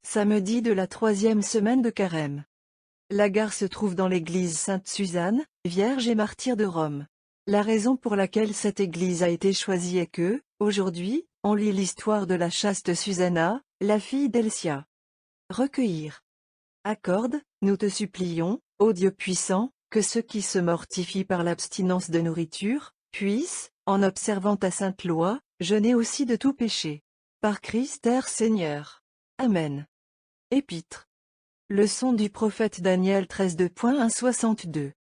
Samedi de la 3e semaine de Carême. La gare se trouve dans l'église Sainte-Suzanne, Vierge et martyre de Rome. La raison pour laquelle cette église a été choisie est que, aujourd'hui, on lit l'histoire de la chaste Susanna, la fille d'Elsia. Recueillir. Accorde, nous te supplions, ô Dieu puissant, que ceux qui se mortifient par l'abstinence de nourriture, puissent, en observant ta sainte loi, jeûner aussi de tout péché. Par Christ Seigneur. Amen. Épître. Leçon du prophète Daniel 13:1-62.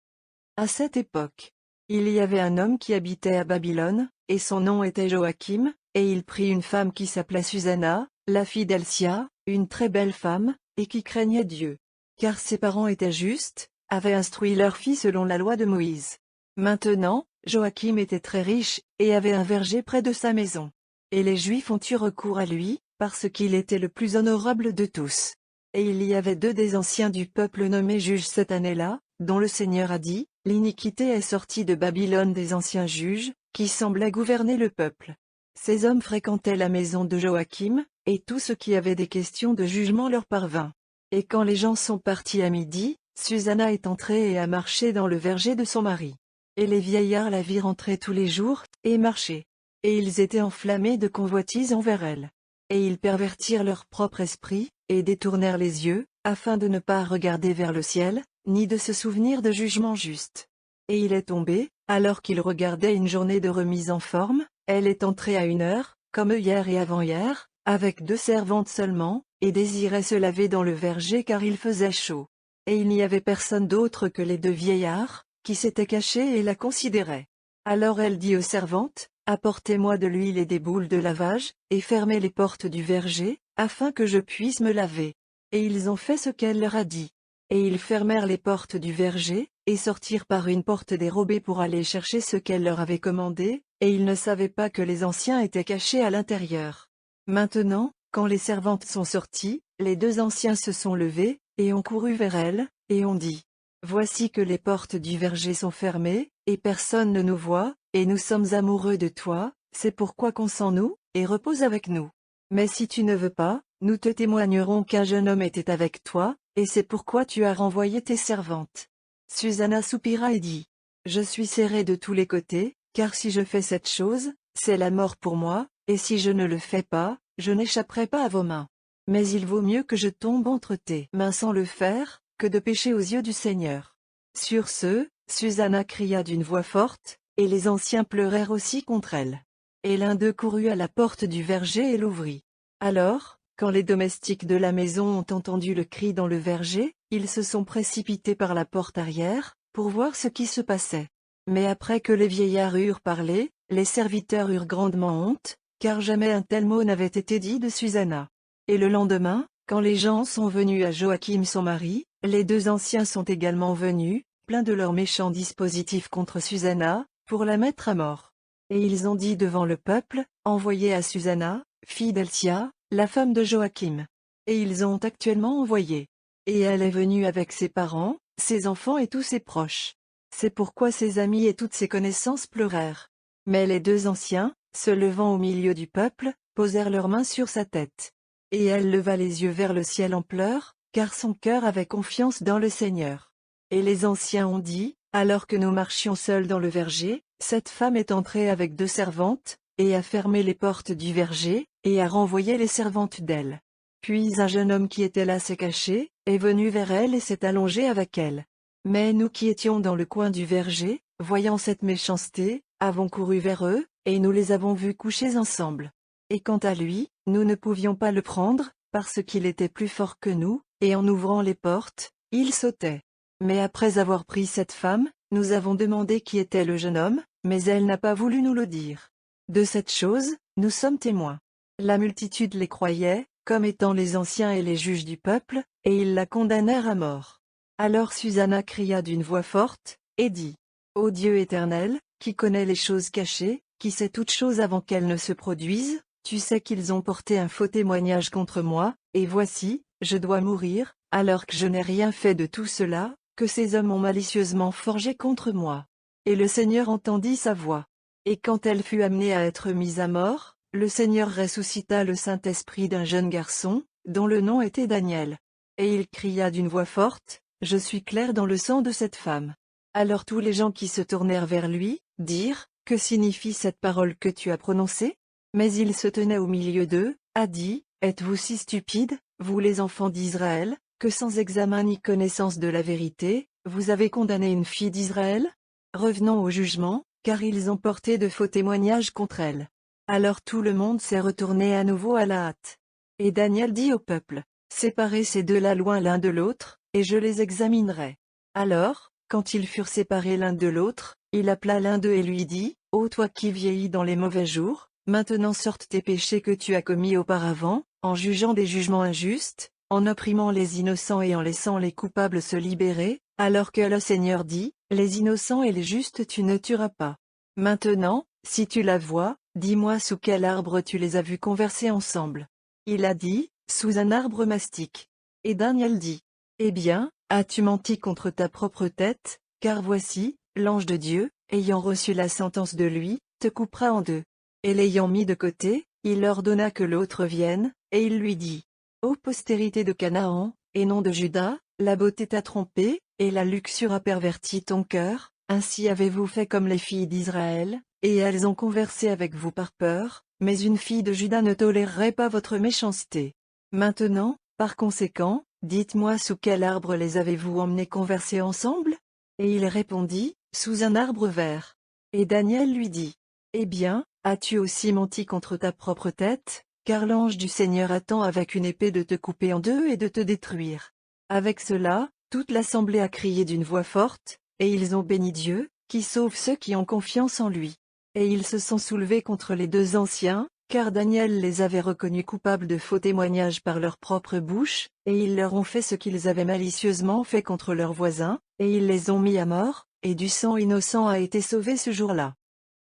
À cette époque, il y avait un homme qui habitait à Babylone, et son nom était Joachim, et il prit une femme qui s'appelait Susanna, la fille d'Elsia, une très belle femme, et qui craignait Dieu. Car ses parents étaient justes, avaient instruit leur fille selon la loi de Moïse. Maintenant, Joachim était très riche, et avait un verger près de sa maison. Et les Juifs ont eu recours à lui, parce qu'il était le plus honorable de tous. Et il y avait deux des anciens du peuple nommés juges cette année-là, dont le Seigneur a dit, « L'iniquité est sortie de Babylone des anciens juges, qui semblaient gouverner le peuple. » Ces hommes fréquentaient la maison de Joachim, et tout ce qui avait des questions de jugement leur parvint. Et quand les gens sont partis à midi, Susanna est entrée et a marché dans le verger de son mari. Et les vieillards la virent entrer tous les jours, et marcher. Et ils étaient enflammés de convoitise envers elle. Et ils pervertirent leur propre esprit, et détournèrent les yeux, afin de ne pas regarder vers le ciel, ni de se souvenir de jugement juste. Et il est tombé, alors qu'il regardait une journée de remise en forme, elle est entrée à 1 heure, comme hier et avant-hier, avec 2 servantes seulement, et désirait se laver dans le verger car il faisait chaud. Et il n'y avait personne d'autre que les 2 vieillards, qui s'étaient cachés et la considéraient. Alors elle dit aux servantes, « Apportez-moi de l'huile et des boules de lavage, et fermez les portes du verger, afin que je puisse me laver. » Et ils ont fait ce qu'elle leur a dit. Et ils fermèrent les portes du verger, et sortirent par une porte dérobée pour aller chercher ce qu'elle leur avait commandé, et ils ne savaient pas que les anciens étaient cachés à l'intérieur. Maintenant, quand les servantes sont sorties, les 2 anciens se sont levés, et ont couru vers elle, et ont dit, « Voici que les portes du verger sont fermées, et personne ne nous voit, et nous sommes amoureux de toi, c'est pourquoi consens-nous, et repose avec nous. Mais si tu ne veux pas, nous te témoignerons qu'un jeune homme était avec toi, et c'est pourquoi tu as renvoyé tes servantes. » Susanna soupira et dit, « Je suis serrée de tous les côtés, car si je fais cette chose, c'est la mort pour moi, et si je ne le fais pas, je n'échapperai pas à vos mains. Mais il vaut mieux que je tombe entre tes mains sans le faire, que de pécher aux yeux du Seigneur. » Sur ce, Susanna cria d'une voix forte, et les anciens pleurèrent aussi contre elle. Et l'un d'eux courut à la porte du verger et l'ouvrit. Alors, quand les domestiques de la maison ont entendu le cri dans le verger, ils se sont précipités par la porte arrière, pour voir ce qui se passait. Mais après que les vieillards eurent parlé, les serviteurs eurent grandement honte, car jamais un tel mot n'avait été dit de Susanna. Et le lendemain, quand les gens sont venus à Joachim son mari, les 2 anciens sont également venus, pleins de leurs méchants dispositifs contre Susanna, pour la mettre à mort. Et ils ont dit devant le peuple, « Envoyez à Susanna, fille d'Elsia, la femme de Joachim. » Et ils ont actuellement envoyé. Et elle est venue avec ses parents, ses enfants et tous ses proches. C'est pourquoi ses amis et toutes ses connaissances pleurèrent. Mais les 2 anciens, se levant au milieu du peuple, posèrent leurs mains sur sa tête. Et elle leva les yeux vers le ciel en pleurs, car son cœur avait confiance dans le Seigneur. Et les anciens ont dit, alors que nous marchions seuls dans le verger, cette femme est entrée avec 2 servantes, et a fermé les portes du verger, et a renvoyé les servantes d'elle. Puis un jeune homme qui était là s'est caché, est venu vers elle et s'est allongé avec elle. Mais nous qui étions dans le coin du verger, voyant cette méchanceté, avons couru vers eux, et nous les avons vus couchés ensemble. Et quant à lui, nous ne pouvions pas le prendre, parce qu'il était plus fort que nous, et en ouvrant les portes, il sautait. Mais après avoir pris cette femme, nous avons demandé qui était le jeune homme, mais elle n'a pas voulu nous le dire. De cette chose, nous sommes témoins. La multitude les croyait, comme étant les anciens et les juges du peuple, et ils la condamnèrent à mort. Alors Susanna cria d'une voix forte, et dit, « Ô Dieu éternel, qui connaît les choses cachées, qui sait toutes choses avant qu'elles ne se produisent, tu sais qu'ils ont porté un faux témoignage contre moi, et voici, je dois mourir, alors que je n'ai rien fait de tout cela, que ces hommes ont malicieusement forgé contre moi. » Et le Seigneur entendit sa voix. Et quand elle fut amenée à être mise à mort, le Seigneur ressuscita le Saint-Esprit d'un jeune garçon, dont le nom était Daniel. Et il cria d'une voix forte, « Je suis clair dans le sang de cette femme. » Alors tous les gens qui se tournèrent vers lui, dirent, « Que signifie cette parole que tu as prononcée ?» Mais il se tenait au milieu d'eux, a dit, « Êtes-vous si stupides, vous les enfants d'Israël, que sans examen ni connaissance de la vérité, vous avez condamné une fille d'Israël? Revenons au jugement, car ils ont porté de faux témoignages contre elle. » Alors tout le monde s'est retourné à nouveau à la hâte. Et Daniel dit au peuple, « Séparez ces deux-là loin l'un de l'autre, et je les examinerai. » Alors, quand ils furent séparés l'un de l'autre, il appela l'un d'eux et lui dit, « Ô toi qui vieillis dans les mauvais jours, maintenant sortent tes péchés que tu as commis auparavant, en jugeant des jugements injustes, en opprimant les innocents et en laissant les coupables se libérer, alors que le Seigneur dit, les innocents et les justes tu ne tueras pas. Maintenant, si tu la vois, dis-moi sous quel arbre tu les as vus converser ensemble. » Il a dit, sous un arbre mastic. Et Daniel dit, eh bien, as-tu menti contre ta propre tête, car voici, l'ange de Dieu, ayant reçu la sentence de lui, te coupera en deux. Et l'ayant mis de côté, il ordonna que l'autre vienne, et il lui dit, ô postérité de Canaan, et non de Juda, la beauté t'a trompé, et la luxure a perverti ton cœur, ainsi avez-vous fait comme les filles d'Israël, et elles ont conversé avec vous par peur, mais une fille de Juda ne tolérerait pas votre méchanceté. Maintenant, par conséquent, dites-moi sous quel arbre les avez-vous emmenés converser ensemble? Et il répondit, sous un arbre vert. Et Daniel lui dit, eh bien, as-tu aussi menti contre ta propre tête, car l'ange du Seigneur attend avec une épée de te couper en deux et de te détruire. Avec cela, toute l'assemblée a crié d'une voix forte, et ils ont béni Dieu, qui sauve ceux qui ont confiance en lui. Et ils se sont soulevés contre les deux anciens, car Daniel les avait reconnus coupables de faux témoignages par leur propre bouche, et ils leur ont fait ce qu'ils avaient malicieusement fait contre leurs voisins, et ils les ont mis à mort, et du sang innocent a été sauvé ce jour-là.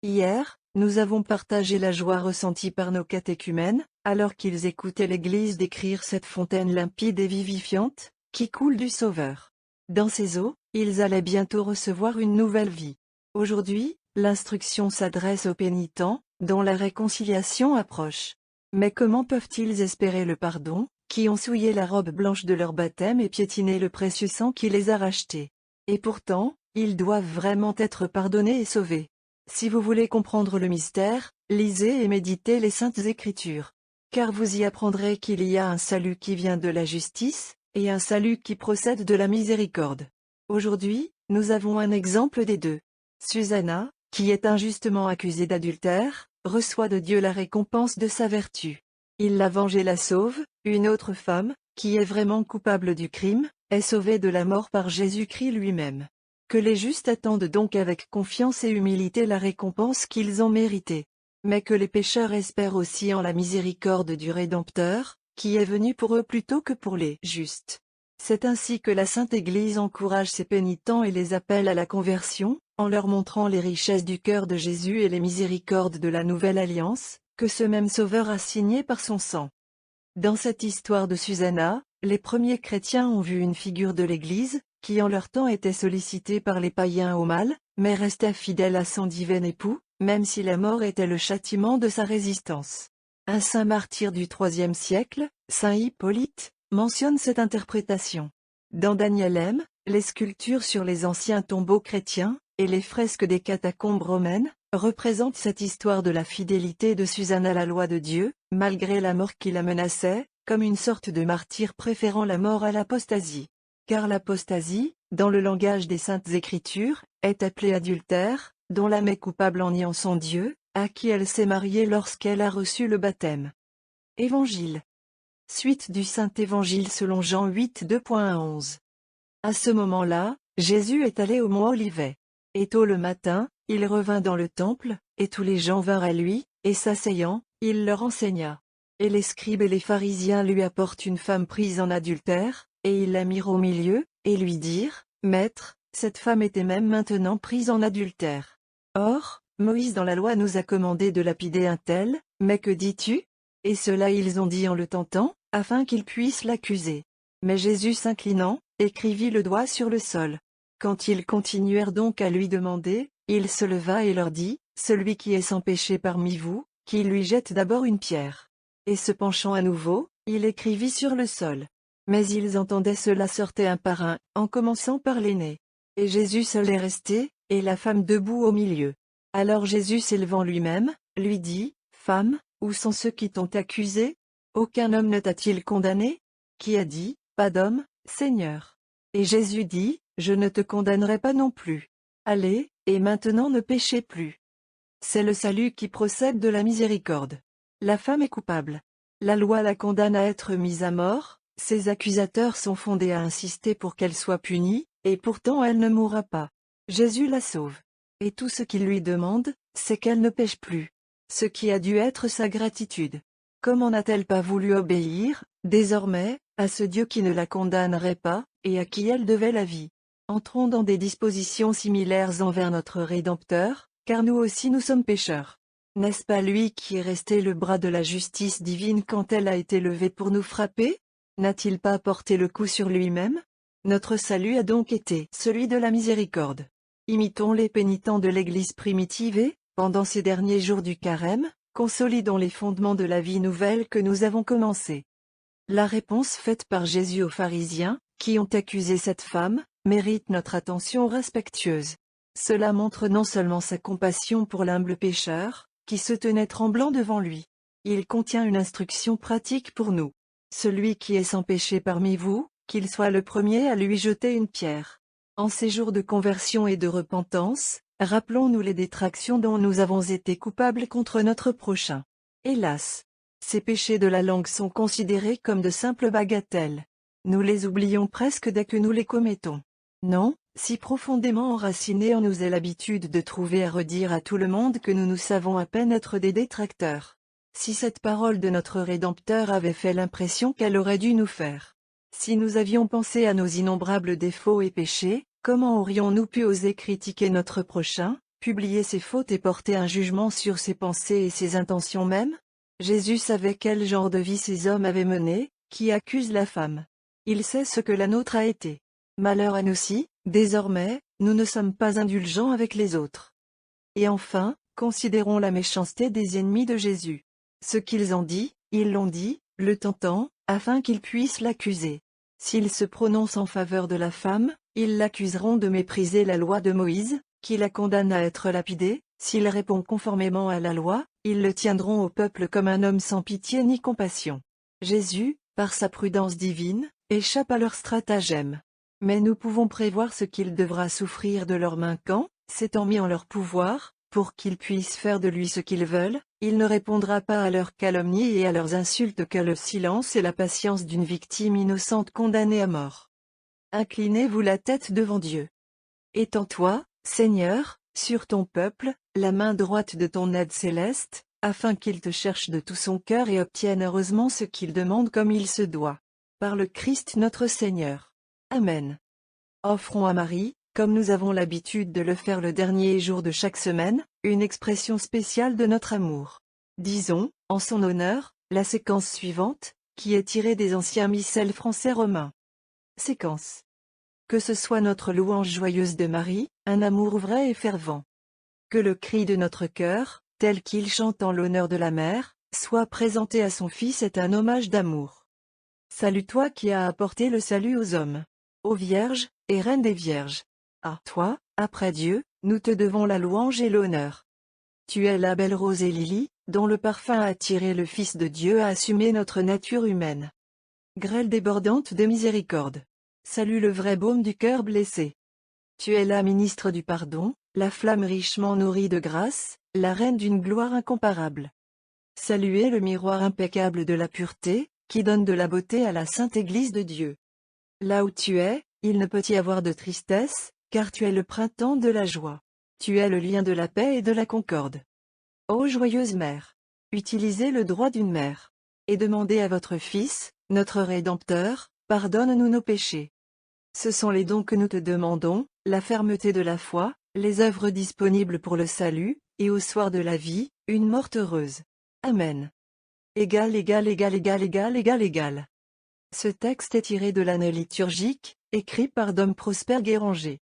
Hier, nous avons partagé la joie ressentie par nos catéchumènes, alors qu'ils écoutaient l'Église décrire cette fontaine limpide et vivifiante, qui coule du Sauveur. Dans ces eaux, ils allaient bientôt recevoir une nouvelle vie. Aujourd'hui, l'instruction s'adresse aux pénitents, dont la réconciliation approche. Mais comment peuvent-ils espérer le pardon, qui ont souillé la robe blanche de leur baptême et piétiné le précieux sang qui les a rachetés? Et pourtant, ils doivent vraiment être pardonnés et sauvés. Si vous voulez comprendre le mystère, lisez et méditez les Saintes Écritures. Car vous y apprendrez qu'il y a un salut qui vient de la justice, et un salut qui procède de la miséricorde. Aujourd'hui, nous avons un exemple des deux. Susanna, qui est injustement accusée d'adultère, reçoit de Dieu la récompense de sa vertu. Il la venge et la sauve. Une autre femme, qui est vraiment coupable du crime, est sauvée de la mort par Jésus-Christ lui-même. Que les justes attendent donc avec confiance et humilité la récompense qu'ils ont méritée. Mais que les pécheurs espèrent aussi en la miséricorde du Rédempteur, qui est venu pour eux plutôt que pour les justes. C'est ainsi que la Sainte Église encourage ses pénitents et les appelle à la conversion, en leur montrant les richesses du cœur de Jésus et les miséricordes de la Nouvelle Alliance, que ce même Sauveur a signé par son sang. Dans cette histoire de Susanna, les premiers chrétiens ont vu une figure de l'Église, qui en leur temps était sollicitée par les païens au mal, mais restait fidèle à son divin époux, même si la mort était le châtiment de sa résistance. Un saint martyr du IIIe siècle, saint Hippolyte, mentionne cette interprétation. Dans Daniel M, les sculptures sur les anciens tombeaux chrétiens, et les fresques des catacombes romaines, représentent cette histoire de la fidélité de Suzanne à la loi de Dieu, malgré la mort qui la menaçait, comme une sorte de martyr préférant la mort à l'apostasie. Car l'apostasie, dans le langage des Saintes Écritures, est appelée adultère, dont l'âme est coupable en niant son Dieu, à qui elle s'est mariée lorsqu'elle a reçu le baptême. Évangile. Suite du Saint-Évangile selon Jean 8 2.11. À ce moment-là, Jésus est allé au mont Olivet. Et tôt le matin, il revint dans le temple, et tous les gens vinrent à lui, et s'asseyant, il leur enseigna. Et les scribes et les pharisiens lui apportent une femme prise en adultère, et ils la mirent au milieu, et lui dirent, « Maître, cette femme était même maintenant prise en adultère. Or, Moïse dans la loi nous a commandé de lapider un tel, mais que dis-tu » Et cela ils ont dit en le tentant, afin qu'ils puissent l'accuser. Mais Jésus s'inclinant, écrivit le doigt sur le sol. Quand ils continuèrent donc à lui demander, il se leva et leur dit, « Celui qui est sans péché parmi vous, qui lui jette d'abord une pierre. » Et se penchant à nouveau, Il écrivit sur le sol. Mais ils entendaient cela sortait un par un, en commençant par l'aîné. Et Jésus seul est resté, et la femme debout au milieu. Alors Jésus s'élevant lui-même, lui dit, « Femme, où sont ceux qui t'ont accusé? Aucun homme ne t'a-t-il condamné? Qui a dit, pas d'homme, Seigneur? » Et Jésus dit, « Je ne te condamnerai pas non plus. Allez, et maintenant ne péchez plus. » C'est le salut qui procède de la miséricorde. La femme est coupable. La loi la condamne à être mise à mort, ses accusateurs sont fondés à insister pour qu'elle soit punie, et pourtant elle ne mourra pas. Jésus la sauve. Et tout ce qu'il lui demande, c'est qu'elle ne pêche plus. Ce qui a dû être sa gratitude. Comment n'a-t-elle pas voulu obéir, désormais, à ce Dieu qui ne la condamnerait pas, et à qui elle devait la vie? Entrons dans des dispositions similaires envers notre Rédempteur, car nous aussi nous sommes pécheurs. N'est-ce pas lui qui est resté le bras de la justice divine quand elle a été levée pour nous frapper? N'a-t-il pas porté le coup sur lui-même? Notre salut a donc été celui de la miséricorde. Imitons les pénitents de l'Église primitive et, pendant ces derniers jours du carême, consolidons les fondements de la vie nouvelle que nous avons commencée. La réponse faite par Jésus aux pharisiens, qui ont accusé cette femme, mérite notre attention respectueuse. Cela montre non seulement sa compassion pour l'humble pécheur, qui se tenait tremblant devant lui. Il contient une instruction pratique pour nous. Celui qui est sans péché parmi vous, qu'il soit le premier à lui jeter une pierre. En ces jours de conversion et de repentance, rappelons-nous les détractions dont nous avons été coupables contre notre prochain. Hélas! Ces péchés de la langue sont considérés comme de simples bagatelles. Nous les oublions presque dès que nous les commettons. Non, si profondément enracinée en nous est l'habitude de trouver à redire à tout le monde que nous savons à peine être des détracteurs. Si cette parole de notre Rédempteur avait fait l'impression qu'elle aurait dû nous faire. Si nous avions pensé à nos innombrables défauts et péchés, comment aurions-nous pu oser critiquer notre prochain, publier ses fautes et porter un jugement sur ses pensées et ses intentions mêmes? Jésus savait quel genre de vie ces hommes avaient mené, qui accusent la femme. Il sait ce que la nôtre a été. Malheur à nous si, désormais, nous ne sommes pas indulgents avec les autres. Et enfin, considérons la méchanceté des ennemis de Jésus. Ce qu'ils ont dit, ils l'ont dit, le tentant, afin qu'ils puissent l'accuser. S'ils se prononcent en faveur de la femme, ils l'accuseront de mépriser la loi de Moïse, qui la condamne à être lapidée. S'il répond conformément à la loi, ils le tiendront au peuple comme un homme sans pitié ni compassion. Jésus, par sa prudence divine, échappe à leur stratagème. Mais nous pouvons prévoir ce qu'il devra souffrir de leurs mains quand, s'étant mis en leur pouvoir, pour qu'ils puissent faire de lui ce qu'ils veulent, il ne répondra pas à leurs calomnies et à leurs insultes que le silence et la patience d'une victime innocente condamnée à mort. Inclinez-vous la tête devant Dieu. Étends-toi, Seigneur, sur ton peuple, la main droite de ton aide céleste, afin qu'il te cherche de tout son cœur et obtienne heureusement ce qu'il demande comme il se doit. Par le Christ notre Seigneur. Amen. Offrons à Marie, comme nous avons l'habitude de le faire le dernier jour de chaque semaine, une expression spéciale de notre amour. Disons, en son honneur, la séquence suivante, qui est tirée des anciens missels français romains. Séquence. Que ce soit notre louange joyeuse de Marie, un amour vrai et fervent. Que le cri de notre cœur, tel qu'il chante en l'honneur de la mère, soit présenté à son Fils est un hommage d'amour. Salut toi qui as apporté le salut aux hommes. Ô Vierge, et Reine des Vierges. À toi, après Dieu, nous te devons la louange et l'honneur. Tu es la belle rose et Lily, dont le parfum a attiré le Fils de Dieu à assumer notre nature humaine. Grêle débordante de miséricorde. Salue le vrai baume du cœur blessé. Tu es la ministre du pardon, la flamme richement nourrie de grâce, la reine d'une gloire incomparable. Saluez le miroir impeccable de la pureté, qui donne de la beauté à la sainte Église de Dieu. Là où tu es, il ne peut y avoir de tristesse, car tu es le printemps de la joie. Tu es le lien de la paix et de la concorde. Ô joyeuse mère! Utilisez le droit d'une mère. Et demandez à votre Fils, notre Rédempteur, pardonne-nous nos péchés. Ce sont les dons que nous te demandons, la fermeté de la foi, les œuvres disponibles pour le salut, et au soir de la vie, une mort heureuse. Amen. Égal. Ce texte est tiré de l'année liturgique, écrit par Dom Prosper Guéranger.